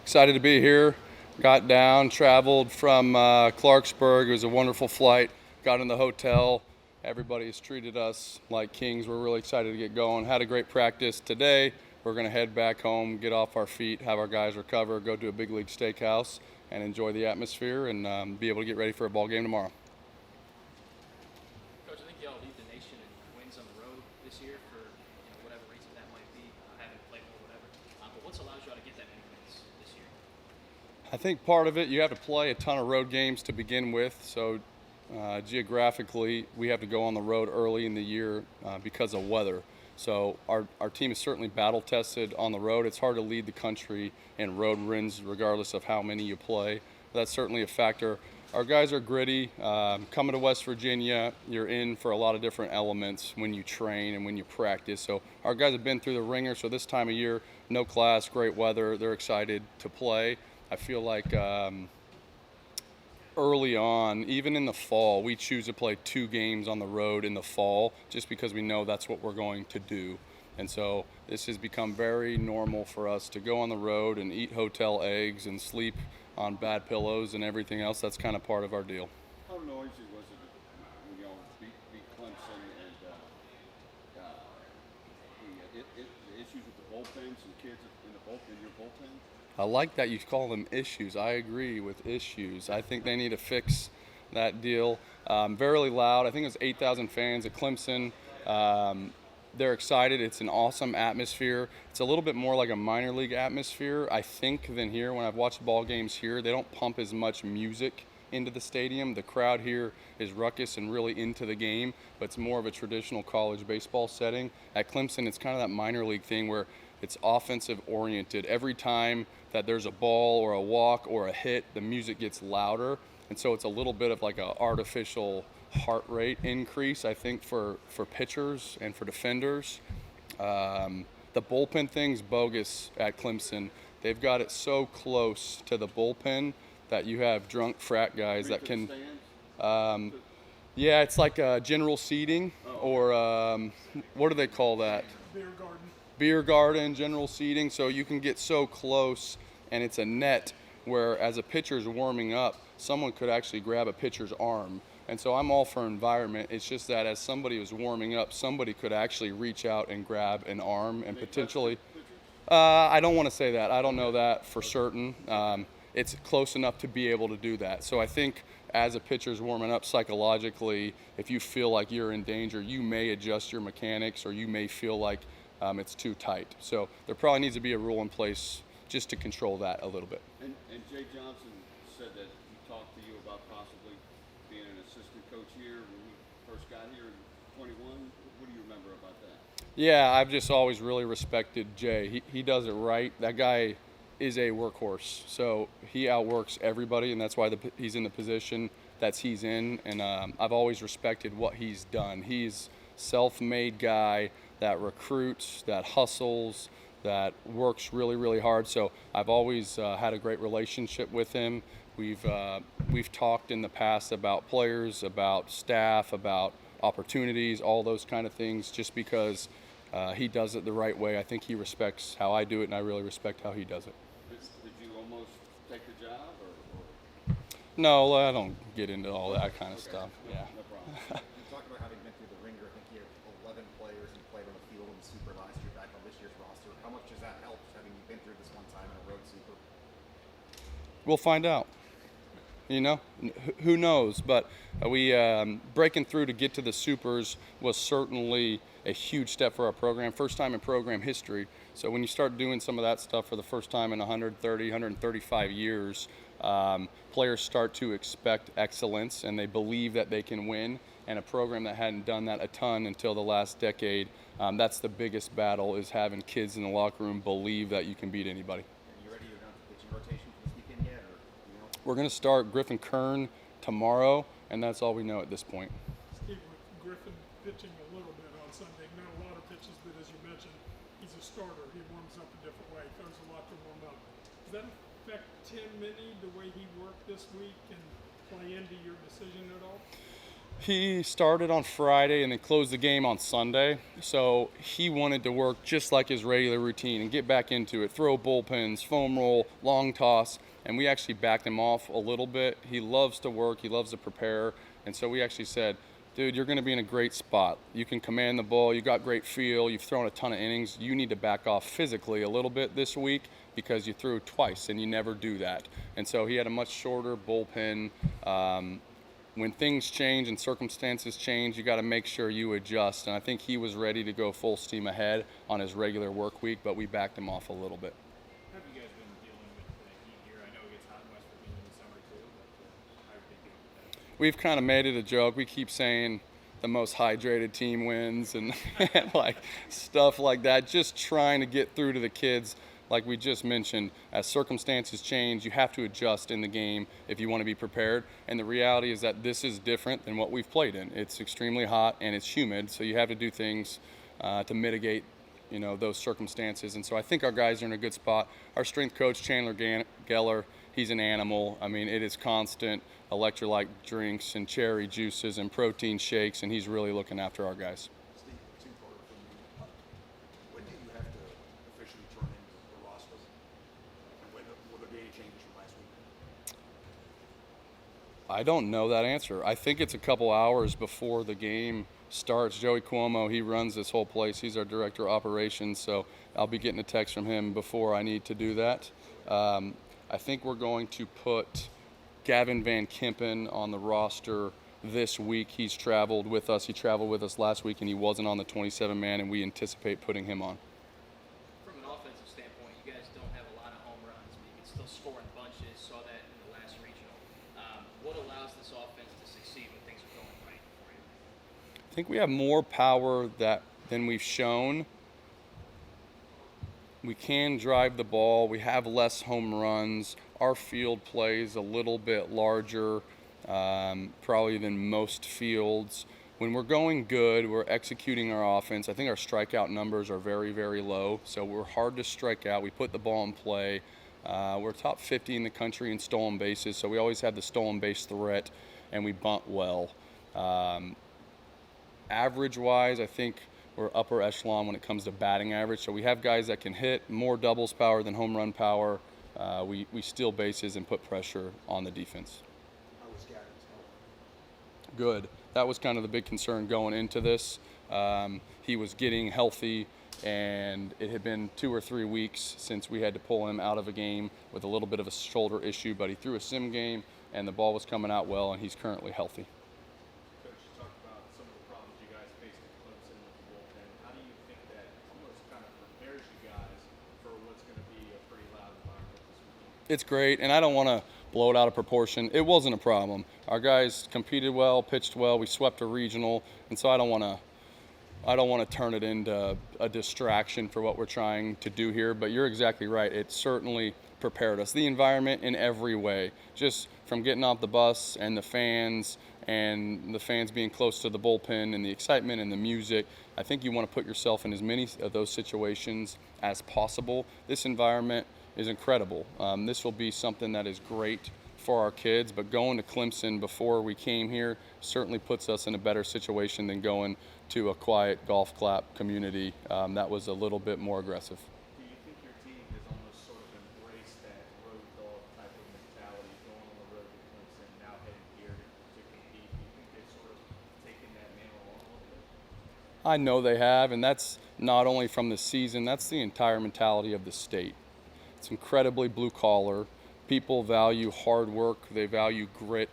Excited to be here. Got down, traveled from Clarksburg. It was a wonderful flight. Got in the hotel. Everybody has treated us like kings. We're really excited to get going. Had a great practice today. We're going to head back home, get off our feet, have our guys recover, go to a big league steakhouse, and enjoy the atmosphere and be able to get ready for a ball game tomorrow. Coach, I think y'all lead the nation in wins on the road this year for whatever reason that might be. I haven't played or whatever. But what's allowed y'all to get that many wins this year? I think part of it, you have to play a ton of road games to begin with. So geographically, we have to go on the road early in the year because of weather. So our team is certainly battle tested on the road. It's hard to lead the country in road wins regardless of how many you play. That's certainly a factor. Our guys are gritty. Coming to West Virginia, you're in for a lot of different elements when you train and when you practice. So our guys have been through the ringer. So this time of year, no class, great weather. They're excited to play. I feel like early on, even in the fall, we choose to play 2 games on the road in the fall just because we know that's what we're going to do. And so this has become very normal for us to go on the road and eat hotel eggs and sleep on bad pillows and everything else. That's kind of part of our deal. How noisy was it when y'all beat Clemson and the issues with the bullpen, some kids in the bullpen, your bullpen? I like that you call them issues. I agree with issues. I think they need to fix that deal. Very loud. I think it was 8,000 fans at Clemson. They're excited. It's an awesome atmosphere. It's a little bit more like a minor league atmosphere, I think, than here. When I've watched ball games here, they don't pump as much music into the stadium. The crowd here is ruckus and really into the game, but it's more of a traditional college baseball setting. At Clemson, it's kind of that minor league thing where it's offensive oriented. Every time that there's a ball or a walk or a hit, the music gets louder. And so it's a little bit of like an artificial heart rate increase, I think, for pitchers and for defenders. The bullpen thing's bogus at Clemson. They've got it so close to the bullpen that you have drunk frat guys that can. Yeah, it's like general seating or what do they call that? Beer garden, general seating. So you can get so close, and it's a net where as a pitcher's warming up, someone could actually grab a pitcher's arm. And so I'm all for environment. It's just that as somebody was warming up, somebody could actually reach out and grab an arm and potentially. I don't want to say that. I don't know that for certain. It's close enough to be able to do that. So I think as a pitcher's warming up psychologically, if you feel like you're in danger, you may adjust your mechanics or you may feel like it's too tight. So there probably needs to be a rule in place just to control that a little bit. And Jay Johnson said that he talked to you about possibly being an assistant coach here when he first got here in 21. What do you remember about that? Yeah, I've just always really respected Jay. He does it right. That guy is a workhorse. So he outworks everybody, and that's why he's in the position that he's in. And I've always respected what he's done. He's self-made guy that recruits, that hustles, that works really, really hard. So I've always had a great relationship with him. We've talked in the past about players, about staff, about opportunities, all those kind of things, just because he does it the right way. I think he respects how I do it, and I really respect how he does it. Did you almost take the job? Or? No, I don't get into all that kind of stuff. Yeah. No problem. You talked about having been through the ringer. I think you have 11 players who played on the field in the Super last year back on this year's roster. How much does that help, having been through this one time in a road Super? We'll find out. Who knows? But we breaking through to get to the Supers was certainly a huge step for our program. First time in program history. So when you start doing some of that stuff for the first time in 130, 135 years, players start to expect excellence and they believe that they can win. And a program that hadn't done that a ton until the last decade, that's the biggest battle, is having kids in the locker room believe that you can beat anybody. Are you ready to announce the pitching rotation for this weekend yet? We're going to start Griffin Kern tomorrow, and that's all we know at this point. Steve, with Griffin pitching a little bit on Sunday, not a lot of pitches, but as you mentioned, he's a starter. He warms up a different way. There's a lot to warm up. Does that affect Tim Minnie, the way he worked this week, and play into your decision at all? He started on Friday and then closed the game on Sunday. So he wanted to work just like his regular routine and get back into it, throw bullpens, foam roll, long toss. And we actually backed him off a little bit. He loves to work, he loves to prepare. And so we actually said, dude, you're going to be in a great spot. You can command the ball, you got great feel, you've thrown a ton of innings. You need to back off physically a little bit this week because you threw twice and you never do that. And so he had a much shorter bullpen. When things change and circumstances change, you got to make sure you adjust. And I think he was ready to go full steam ahead on his regular work week, but we backed him off a little bit. How have you guys been dealing with the heat here? I know it gets hot in West Virginia in the summer too, but how have you been dealing with that? We've kind of made it a joke. We keep saying the most hydrated team wins and like stuff like that, just trying to get through to the kids. Like we just mentioned, as circumstances change, you have to adjust in the game if you want to be prepared. And the reality is that this is different than what we've played in. It's extremely hot and it's humid, so you have to do things to mitigate, those circumstances. And so I think our guys are in a good spot. Our strength coach, Chandler Geller, he's an animal. I mean, it is constant electrolyte drinks and cherry juices and protein shakes, and he's really looking after our guys. Steve, two-parter from you. When do you have to officially turn in the roster? And will there be any changes from last week? I don't know that answer. I think it's a couple hours before the game starts. Joey Cuomo, he runs this whole place. He's our director of operations, so I'll be getting a text from him before I need to do that. I think we're going to put Gavin Van Kempen on the roster this week. He's traveled with us. He traveled with us last week, and he wasn't on the 27-man, and we anticipate putting him on. From an offensive standpoint, you guys don't have a lot of home runs, but you can still score in bunches. Saw that in the last regional. What allows this offense to succeed when things are going right for you? I think we have more power than we've shown. We can drive the ball. We have less home runs. Our field plays a little bit larger, probably than most fields. When we're going good, we're executing our offense. I think our strikeout numbers are very, very low. So we're hard to strike out. We put the ball in play. We're top 50 in the country in stolen bases, so we always have the stolen base threat, and we bunt well. Average-wise, I think we're upper echelon when it comes to batting average. So we have guys that can hit more doubles power than home run power. We steal bases and put pressure on the defense. How was Gavin's health? Good. That was kind of the big concern going into this. He was getting healthy, and it had been 2 or 3 weeks since we had to pull him out of a game with a little bit of a shoulder issue, but he threw a sim game, and the ball was coming out well, and he's currently healthy. Coach, you talked about some of the problems you guys faced at Clemson with the bullpen. How do you think that almost kind of prepares you guys for what's going to be a pretty loud environment this weekend? It's great, and I don't want to blow it out of proportion. It wasn't a problem. Our guys competed well, pitched well. We swept a regional, and so I don't want to turn it into a distraction for what we're trying to do here. But you're exactly right. It certainly prepared us. The environment in every way, just from getting off the bus and the fans being close to the bullpen and the excitement and the music. I think you want to put yourself in as many of those situations as possible. This environment is incredible. This will be something that is great for our kids, but going to Clemson before we came here certainly puts us in a better situation than going to a quiet golf clap community that was a little bit more aggressive. Do you think your team has almost sort of embraced that road dog type of mentality, going on the road to Clemson, now heading here to compete? Do you think they've sort of taken that mantle on a little bit? I know they have, and that's not only from the season, that's the entire mentality of the state. It's incredibly blue collar. People value hard work, they value grit,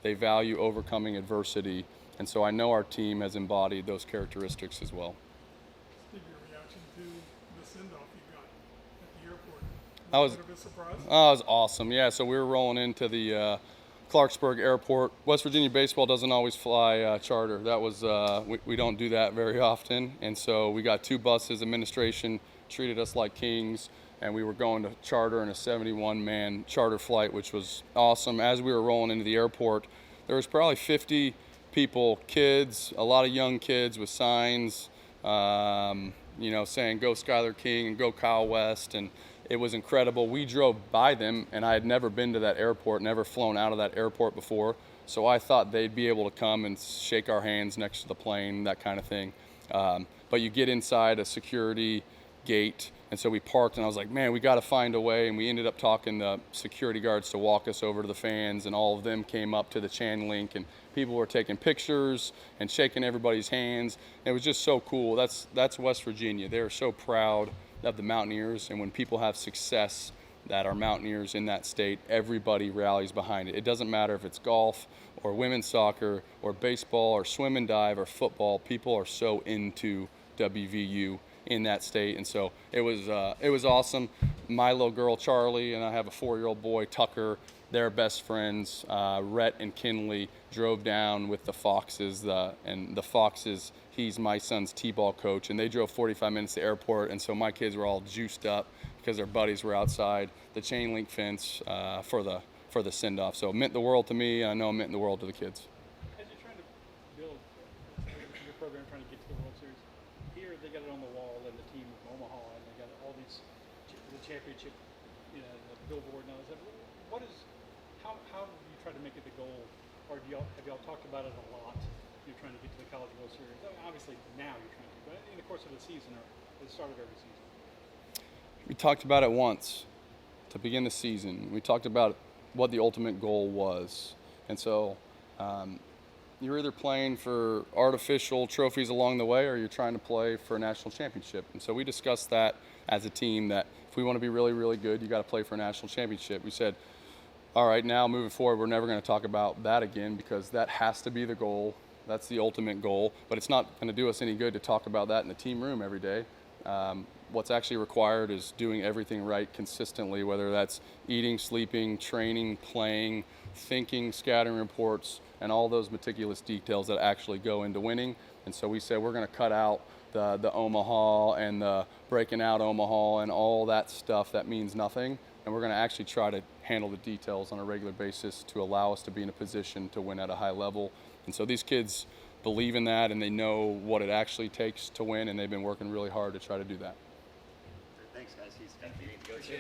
they value overcoming adversity, and so I know our team has embodied those characteristics as well. Steve, your reaction to the send-off you got at the airport? That was a bit of a surprise? Oh, it was awesome. Yeah, so we were rolling into the Clarksburg Airport. West Virginia baseball doesn't always fly charter. That was we don't do that very often, and so we got 2 buses. Administration treated us like kings, and we were going to charter in a 71-man charter flight, which was awesome. As we were rolling into the airport, there was probably 50 people, kids, a lot of young kids with signs, saying "Go Skylar King" and "Go Kyle West," and It was incredible. We drove by them, and I had never been to that airport, never flown out of that airport before. So I thought they'd be able to come and shake our hands next to the plane, that kind of thing. But you get inside a security gate, and so we parked, and I was like, man, we got to find a way. And we ended up talking the security guards to walk us over to the fans, and all of them came up to the chain link, and people were taking pictures and shaking everybody's hands. It was just so cool. That's West Virginia. They're so proud of the Mountaineers, and when people have success that are Mountaineers in that state, everybody rallies behind it. It doesn't matter if it's golf or women's soccer or baseball or swim and dive or football. People are so into WVU in that state, and so it was awesome. My little girl Charlie, and I have a 4-year-old boy Tucker. They're best friends. Rhett and Kinley drove down with the Foxes, and the Foxes, he's my son's t-ball coach, and they drove 45 minutes to the airport, and so my kids were all juiced up because their buddies were outside the chain link fence for the send-off. So it meant the world to me, and I know it meant the world to the kids. As you're trying to build your program, trying to get to the World Series, here they got it on the wall, and the team of Omaha, and they got all these, the championship, the billboard and all this. How do you try to make it the goal, or have y'all talked about it a lot? You're trying to get to the College World Series. I mean, obviously now you're trying to, but in the course of the season or at the start of every season. We talked about it once to begin the season. We talked about what the ultimate goal was, and so you're either playing for artificial trophies along the way, or you're trying to play for a national championship. And so we discussed that as a team, that if we want to be really, really good, you got to play for a national championship. We said, all right, now moving forward, we're never going to talk about that again, because that has to be the goal. That's the ultimate goal, but it's not going to do us any good to talk about that in the team room every day. What's actually required is doing everything right consistently, whether that's eating, sleeping, training, playing, thinking, scattering reports, and all those meticulous details that actually go into winning. And so we said we're going to cut out the Omaha and the breaking out Omaha and all that stuff that means nothing, and we're going to actually try to handle the details on a regular basis to allow us to be in a position to win at a high level. And so these kids believe in that, and they know what it actually takes to win, and they've been working really hard to try to do that. Thanks, guys. He's